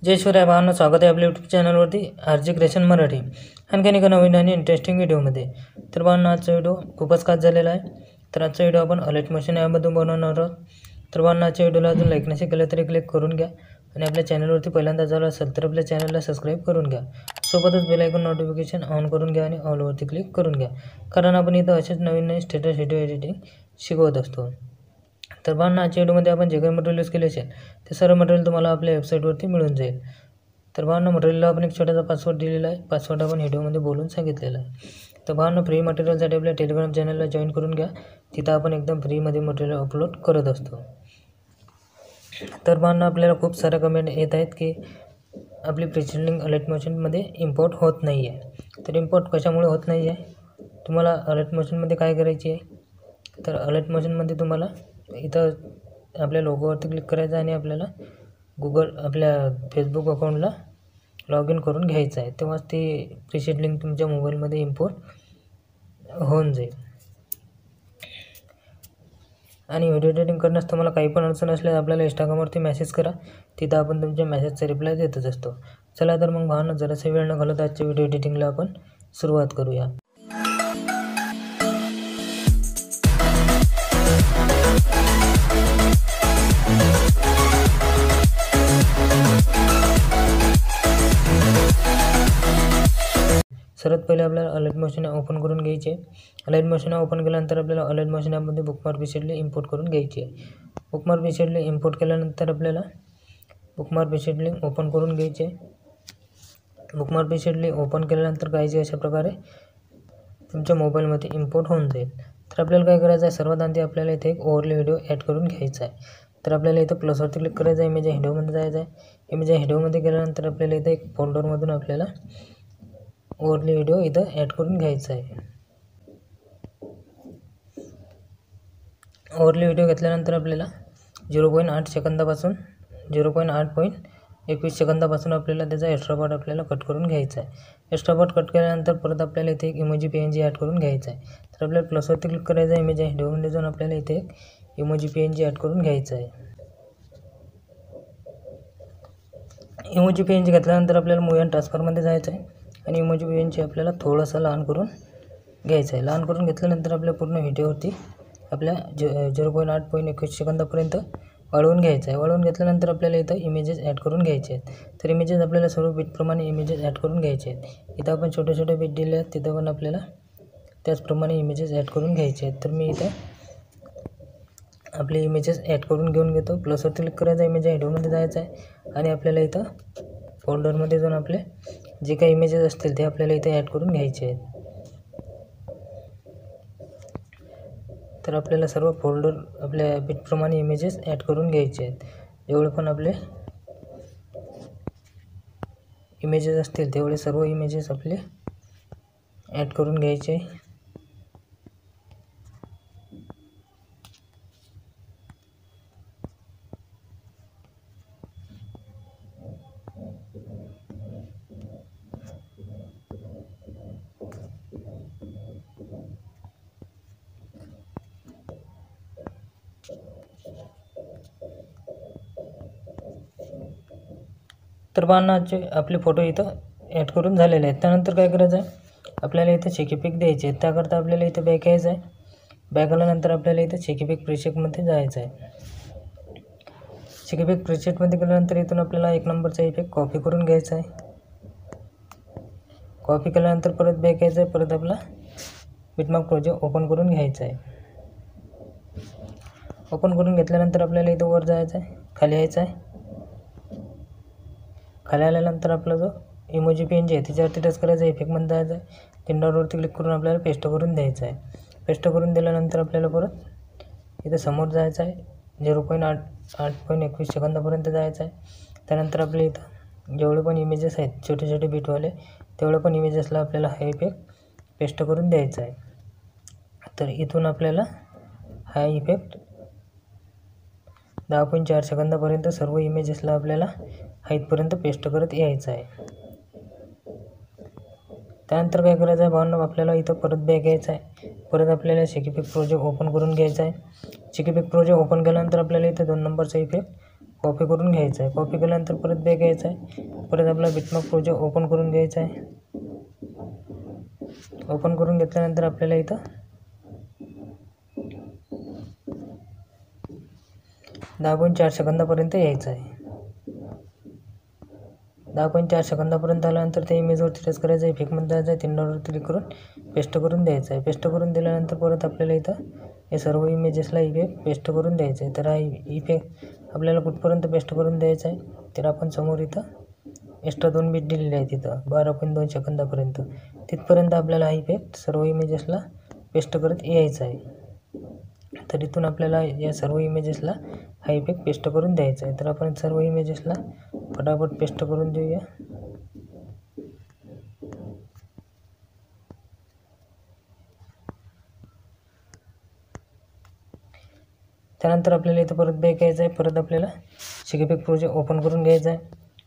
जय शिवराय भावांनो, स्वागत आहे आपल्या यूट्यूब चॅनलवरती आरजी क्रिएशन मराठी. आणखीन एका नवीन आणि इंटरेस्टिंग व्हिडिओमध्ये. तर भावांनो, आजचा व्हिडिओ खूपच खास झालेला आहे. तर आजचा व्हिडिओ आपण अलर्ट मशीन ॲपमधून बनवणार आहोत. तर भावांनो, आजच्या व्हिडिओला अजून लाईक नसेल केलं तरी क्लिक करून घ्या आणि आपल्या चॅनलवरती पहिल्यांदा झालं असेल तर आपल्या चॅनलला सबस्क्राईब करून घ्या. सोबतच बेल आयकॉन नोटिफिकेशन ऑन करून घ्या आणि ऑलवरती क्लिक करून घ्या, कारण आपण इथं असेच नवीन स्टेटस व्हिडिओ एडिटिंग शिकवत असतो. तर भावांनो, आजच्या व्हिडिओमध्ये आपण जे काही मटेरियल यूज केले असेल ते सर्व मटेरियल तुम्हाला आपल्या वेबसाईटवरती मिळून जाईल. तर भावांनो, मटेरियलला आपण एक छोटासा पासवर्ड दिलेला आहे. पासवर्ड आपण व्हिडिओमध्ये बोलून सांगितलेला आहे. तर भावांनो, फ्री मटेरियलसाठी आपल्या टेलिग्राम चॅनलला जॉईन करून घ्या. तिथं आपण एकदम फ्रीमध्ये मटेरियल अपलोड करत असतो. तर भावांनो, आपल्याला खूप साऱ्या कमेंट येत आहेत की आपली प्रीसेट लिंक अलर्ट मशीनमध्ये इम्पोर्ट होत नाही आहे. तर इम्पोर्ट कशामुळे होत नाही आहे? तुम्हाला अलर्ट मशीनमध्ये काय करायची आहे? तर अलर्ट मशीनमध्ये तुम्हाला इथं आपल्या लोगोवरती क्लिक करायचं आणि आपल्याला आपल्या फेसबुक अकाउंटला लॉग इन करून घ्यायचं आहे. तेव्हाच ती प्रीसेट लिंक तुमच्या मोबाईलमध्ये इम्पोर्ट होऊन जाईल. आणि व्हिडिओ एडिटिंग करण्यास तुम्हाला काही पण अडचण असल्यास आपल्याला इंस्टाग्रामवरती मेसेज करा. तिथं आपण तुमच्या मेसेजचा रिप्लाय देतच असतो. चला तर मग भावांनो, जरासा वेळ न घालवता आजच्या व्हिडिओ एडिटिंगला आपण सुरुवात करूया. सर्वात पहिले आपल्याला अलर्ट मशीन ओपन करून घ्यायची आहे. अलर्ट मशीन ओपन केल्यानंतर आपल्याला अलर्ट मशीन ॲपमध्ये बुकमार्क प्रीसेटली इम्पोर्ट करून घ्यायची आहे. बुकमार्क प्रीसेटली इम्पोर्ट केल्यानंतर आपल्याला बुकमार्क प्रीसेटली ओपन करून घ्यायची आहे. बुकमार्क प्रीसेटली ओपन केल्यानंतर काहीचे अशा प्रकारे तुमच्या मोबाईलमध्ये इम्पोर्ट होऊन जाईल. तर आपल्याला काय करायचं आहे? सर्वात आधी आपल्याला इथे एक ओव्हरले व्हिडिओ ॲड करून घ्यायचा आहे. तर आपल्याला इथं प्लसवरती क्लिक करायचं आहे. इमेज व्हिडिओमध्ये जायचं आहे. इमेज व्हिडिओमध्ये गेल्यानंतर आपल्याला इथं एक फोल्डरमधून आपल्याला ओव्हरले व्हिडिओ इथं ॲड करून घ्यायचा आहे. ओव्हरले व्हिडिओ घेतल्यानंतर आपल्याला 0.8 सेकंदापासून 0.8.21 सेकंदापासून आपल्याला त्याचा एक्स्ट्रा पार्ट आपल्याला कट करून घ्यायचा आहे. एक्स्ट्रा पार्ट कट केल्यानंतर परत आपल्याला इथे एक इमोजी PNG ॲड करून घ्यायचा आहे. तर आपल्याला प्लसवरती क्लिक करायचं आहे. इमेज व्हिडिओमध्ये जाऊन आपल्याला इथे एक इमोजी PNG ॲड करून घ्यायचा आहे. इमोजी PNG घेतल्यानंतर आपल्याला मूव्ही अँड ट्रान्सफरमध्ये जायचं आहे आणि इमोजी PNG आपल्याला थोडंसं लहान करून घ्यायचं आहे. लहान करून घेतल्यानंतर आपल्या पूर्ण व्हिडिओवरती आपल्या 0.8.21 सेकंदापर्यंत वाढवून घ्यायचं आहे. वाढवून घेतल्यानंतर आपल्याला इथं इमेजेस ॲड करून घ्यायचे आहेत. तर इमेजेस आपल्याला सर्व बीटप्रमाणे इमेजेस ॲड करून घ्यायचे आहेत. इथं आपण छोटे छोटे बीट दिले आहेत, तिथं पण आपल्याला त्याचप्रमाणे इमेजेस ॲड करून घ्यायचे आहेत. तर मी इथं आपले इमेजेस ॲड करून घेऊन घेतो. प्लसवरती क्लिक करायचं, इमेज व्हिडिओमध्ये जायचं आहे आणि आपल्याला इथं फोल्डरमध्ये जाऊन आपले जे काही इमेजेस असतील ते आपल्याला इथे ॲड करून घ्यायचे आहेत. तर आपल्याला सर्व फोल्डर आपल्या बीटप्रमाणे इमेजेस ॲड करून घ्यायचे आहेत. जेवढे पण आपले इमेजेस असतील तेवढे सर्व इमेजेस आपले ॲड करून घ्यायचे. तर भावांनो, आपले फोटो इथं ॲड करून झालेले आहेत. त्यानंतर काय करायचं आहे? आपल्याला इथं चेक इफेक्ट द्यायचे आहेत. त्याकरता आपल्याला इथं बॅक यायचं आहे. बॅक आल्यानंतर आपल्याला इथं चेक इफेक्ट प्रीसेटमध्ये जायचं आहे. चेक इफेक्ट प्रीसेटमध्ये गेल्यानंतर इथून आपल्याला 1 नंबरचा इफेक्ट कॉपी करून घ्यायचा आहे. कॉपी केल्यानंतर परत बॅक यायचं आहे. परत आपला बिटमार्क प्रोजेक्ट ओपन करून घ्यायचा आहे. ओपन करून घेतल्यानंतर आपल्याला इथं वर जायचं आहे, खाली यायचं आहे. खाली आल्यानंतर आपला जो इमोजी PNG आहे त्याच्यावरती टच करायचं, इफेक्टमध्ये जायचं आहे. 3 डॉटवरती क्लिक करून आपल्याला पेस्ट करून द्यायचं आहे. पेस्ट करून दिल्यानंतर आपल्याला परत इथं समोर जायचं आहे. 0.8.21 सेकंदापर्यंत जायचं आहे. त्यानंतर आपल्या इथं जेवढे पण इमेजेस आहेत छोटे छोटे बीटवाले, तेवढे पण इमेजेसला आपल्याला हा इफेक्ट पेस्ट करून द्यायचा आहे. तर इथून आपल्याला हा इफेक्ट 10.4 सेकंदापर्यंत सर्व इमेजेसला आपल्याला हाईटपर्यंत पेस्ट करत यायचं आहे. त्यानंतर काय करायचं आहे भावांनो, आपल्याला इथं परत बॅक यायचं आहे. परत आपल्याला चेक इफेक्ट प्रोजेक्ट ओपन करून घ्यायचा आहे. चेक इफेक्ट प्रोजेक्ट ओपन केल्यानंतर आपल्याला इथं 2 नंबरचा इफेक्ट कॉपी करून घ्यायचा आहे. कॉपी केल्यानंतर परत बॅक यायचं आहे. परत आपला बिटमॅप प्रोजेक्ट ओपन करून घ्यायचा आहे. ओपन करून घेतल्यानंतर आपल्याला इथं 10.4 सेकंदापर्यंत यायचं आहे. 10.4 सेकंदापर्यंत आल्यानंतर त्या इमेजवरती टच करायचं आहे. इफेक्टमध्ये जायचं आहे. 3 डॉटवर क्लिक करून पेस्ट करून द्यायचं आहे. पेस्ट करून दिल्यानंतर परत आपल्याला इथं हे सर्व इमेजेसला इफेक्ट पेस्ट करून द्यायचं आहे. तर हा इफेक्ट आपल्याला कुठपर्यंत पेस्ट करून द्यायचा आहे, तर आपण समोर इथं एक्स्ट्रा 2 बीट दिलेले आहेत तिथं 12.2 सेकंदापर्यंत. तिथपर्यंत आपल्याला हा इफेक्ट सर्व इमेजेसला पेस्ट करत यायचा आहे. तर इथून आपल्याला या सर्व इमेजेसला हा इफेक्ट पेस्ट करून द्यायचा आहे. तर आपण सर्व इमेजेसला फटाफट पेस्ट करून देऊया. त्यानंतर आपल्याला इथं परत बॅक यायचं आहे. परत आपल्याला इफेक्ट प्रोजेक्ट ओपन करून घ्यायचा आहे.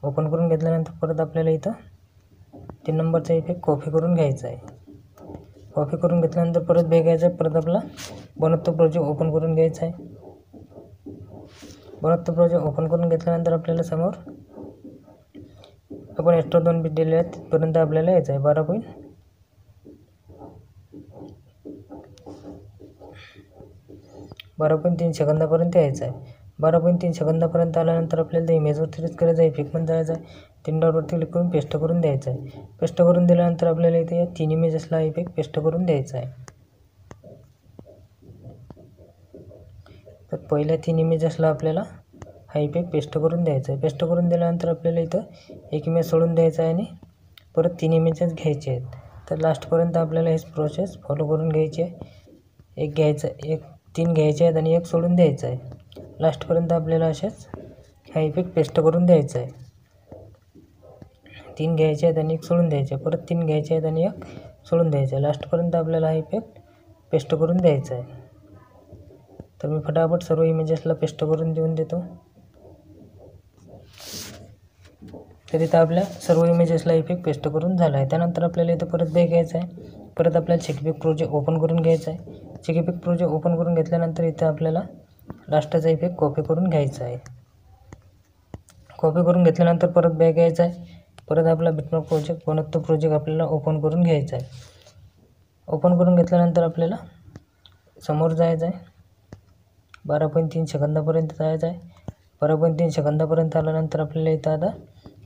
ओपन करून घेतल्यानंतर परत आपल्याला इथं 3 नंबरचा इफेक्ट कॉपी करून घ्यायचा आहे. कॉपी करून घेतल्यानंतर परत बॅक यायचं आहे. परत आपला बनवतो प्रोजेक्ट ओपन करून घ्यायचा आहे. बनवतो प्रोजेक्ट ओपन करून घेतल्यानंतर आपल्याला समोर आपण एक्स्ट्रा 2 बीट दिले आहेत तिथपर्यंत आपल्याला यायचं आहे. 12.3 सेकंदापर्यंत यायचं आहे. 12.3 सेकंदापर्यंत आल्यानंतर आपल्याला त्या इमेजवरती टच करायचं आहे. इफेक्टमध्ये जायचं आहे. 3 डॉटवरती क्लिक करून पेस्ट करून द्यायचं आहे. पेस्ट करून दिल्यानंतर आपल्याला इथे या 3 इमेजेसला इफेक्ट पेस्ट करून द्यायचा आहे. तर पहिल्या 3 इमेजेसला आपल्याला हा इफेक्ट पेस्ट करून द्यायचा आहे. पेस्ट करून दिल्यानंतर आपल्याला इथं एक इमेज सोडून द्यायचा आहे आणि परत 3 इमेजेस घ्यायचे आहेत. तर लास्टपर्यंत आपल्याला ही प्रोसेस फॉलो करून घ्यायची आहे. 3 घ्यायचे आहेत आणि 1 सोडून द्यायचं आहे. लास्टपर्यंत आपल्याला असेच हा इफेक्ट पेस्ट करून द्यायचा आहे. 3 घ्यायचे आहेत आणि 1 सोडून द्यायचे आहे. परत 3 घ्यायचे आहेत आणि 1 सोडून द्यायचं आहे. लास्टपर्यंत आपल्याला हा इफेक्ट पेस्ट करून द्यायचा आहे. तर मी फटाफट सर्व इमेजेसला पेस्ट करून देऊन देतो. तर इथं आपल्या सर्व इमेजेसला इफेक्ट पेस्ट करून झाला आहे. त्यानंतर आपल्याला इथं परत बॅक यायचं आहे. परत आपल्याला इफेक्ट प्रोजेक्ट ओपन करून घ्यायचा आहे. इफेक्ट प्रोजेक्ट ओपन करून घेतल्यानंतर इथं आपल्याला लास्टचा इफेक्ट कॉपी करून घ्यायचा आहे. कॉपी करून घेतल्यानंतर परत बॅक यायचा आहे. परत आपला बिटमॅप प्रोजेक्ट बनवतो प्रोजेक्ट आपल्याला ओपन करून घ्यायचा आहे. ओपन करून घेतल्यानंतर आपल्याला समोर जायचं आहे. 12.3 सेकंदापर्यंत जायचं आहे. 12.3 सेकंदापर्यंत आल्यानंतर आपल्याला इथं आता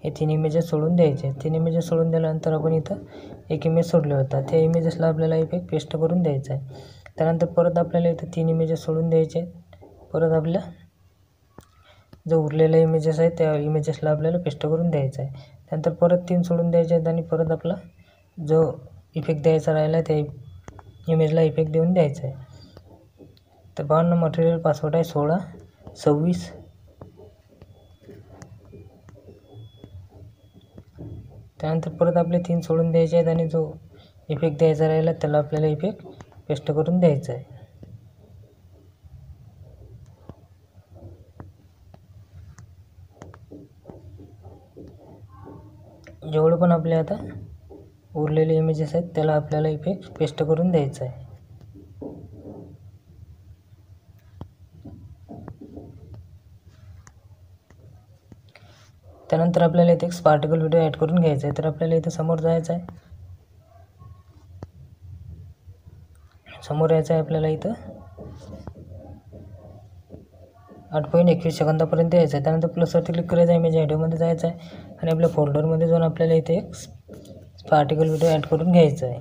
हे 3 इमेजेस सोडून द्यायचे. 3 इमेजेस सोडून दिल्यानंतर आपण इथं एक इमेज सोडले होता. त्या इमेजेसला आपल्याला इफेक्ट पेस्ट करून द्यायचा आहे. त्यानंतर परत आपल्याला इथं 3 इमेजेस सोडून द्यायचे आहेत. परत आपल्या जो उरलेल्या इमेजेस आहेत त्या इमेजेसला आपल्याला पेस्ट करून द्यायचा आहे. त्यानंतर परत 3 सोडून द्यायचे आहेत आणि परत आपला जो इफेक्ट द्यायचा राहिला त्या इमेजला इफेक्ट देऊन द्यायचा आहे. तर पाहून मटेरियल पासवर्ड आहे 16 26. त्यानंतर परत आपले 3 सोडून द्यायचे आहेत आणि जो इफेक्ट द्यायचा राहिला त्याला आपल्याला इफेक्ट पेस्ट करून द्यायचा आहे. जेवढं पण आपले आता उरलेले इमेजेस आहेत त्याला आपल्याला इफेक्ट पेस्ट करून द्यायचा आहे. त्यानंतर आपल्याला इथे एक स्पार्टिकल व्हिडिओ ॲड करून घ्यायचा आहे. तर आपल्याला इथे समोर जायचं आहे. समोर यायचं आहे आपल्याला इथं 8.21 सेकंदापर्यंत यायचं आहे. त्यानंतर प्लसवरती क्लिक करायचं आहे. इमेज व्हिडिओमध्ये जायचं आहे आणि आपल्या फोल्डरमध्ये जाऊन आपल्याला इथे एक स्पार्टिकल व्हिडिओ ॲड करून घ्यायचा आहे.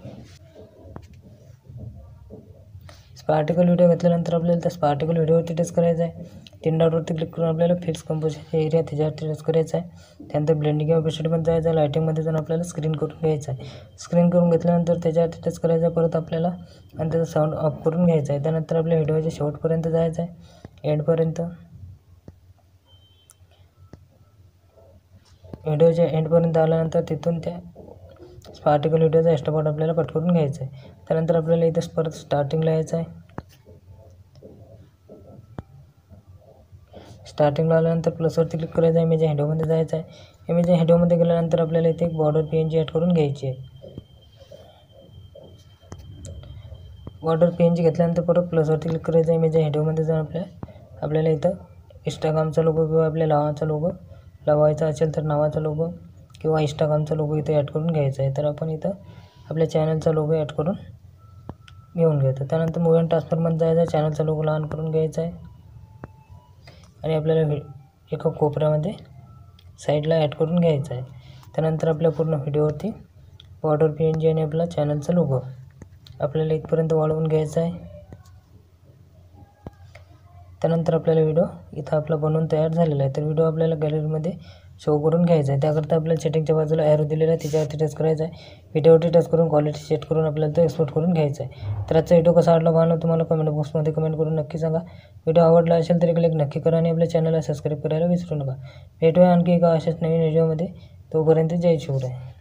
स्पार्टिकल व्हिडिओ घेतल्यानंतर आपल्याला त्या स्पार्टिकल व्हिडिओवरती टच करायचं आहे. 3 डॉटवरती क्लिक करून आपल्याला फिक्स कंपोजिशन एरिया त्याच्यावरती टच करायचा आहे. त्यानंतर ब्लेंडिंग किंवा ओपेसिटीमध्ये जायचं आहे. लायटिंगमध्ये जाऊन आपल्याला स्क्रीन करून घ्यायचं आहे. स्क्रीन करून घेतल्यानंतर त्याच्यावरती टच करायचं आहे परत आपल्याला आणि त्याचा साऊंड ऑफ करून घ्यायचा आहे. त्यानंतर आपल्या व्हिडिओच्या शेवटपर्यंत जायचं आहे, एंडपर्यंत. व्हिडिओच्या एंडपर्यंत आल्यानंतर तिथून त्या स्पार्टिकल व्हिडिओचा एक्स्ट्रा पार्ट आपल्याला कट करून घ्यायचा आहे. त्यानंतर आपल्याला इथं परत स्टार्टिंगला यायचं आहे. स्टार्टिंगला आल्यानंतर प्लसवरती क्लिक करायचं आहे. इमेज व्हिडिओमध्ये जायचं आहे. इमेज व्हिडिओमध्ये गेल्यानंतर आपल्याला इथे एक बॉर्डर PNG ॲड करून घ्यायची आहे. बॉर्डर PNG घेतल्यानंतर परत प्लसवरती क्लिक करायचं आहे. इमेज व्हिडिओमध्ये जाऊन आपल्याला इथं इंस्टाग्रामचा लोगो किंवा आपल्या नावाचा लोगो लावायचा असेल तर नावाचा लोगो किंवा इंस्टाग्रामचा लोगो इथे ॲड करून घ्यायचा आहे. तर आपण इथं आपल्या चॅनलचा लोगो ॲड करून घेऊन घ्यायचा. त्यानंतर मूव्ही अँड ट्रान्सफरमध्ये जायचं, चॅनलचा लोगो लहान करून घ्यायचा आहे आणि आपल्याला एका कोपऱ्यामध्ये साईडला ॲड करून घ्यायचा आहे. त्यानंतर आपल्या पूर्ण व्हिडिओवरती बॉर्डर PNG आणि आपला चॅनलचा लोगो आपल्याला इथपर्यंत वाढवून घ्यायचा आहे. त्यानंतर आपल्याला व्हिडिओ इथं आपला बनवून तयार झालेला आहे. तर व्हिडिओ आपल्याला गॅलरीमध्ये शो करून घ्यायचा आहे. त्याकरता आपल्याला सेटिंगच्या बाजूला ॲरो दिलेला आहे, त्याच्यावरती टच करायचं आहे. व्हिडिओवरती टच करून क्वालिटी सेट करून आपल्याला तो एक्सपोर्ट करून घ्यायचा आहे. तर आजचा व्हिडिओ कसा वाटला पाहणं तुम्हाला कमेंट बॉक्समध्ये कमेंट करून नक्की सांगा. व्हिडिओ आवडला असेल तर एक लाईक नक्की करा आणि आपल्या चॅनलला सबस्क्राईब करायला विसरू नका. भेटूया आणखी एका अशाच नवीन व्हिडिओमध्ये. तोपर्यंत जय शिवराय.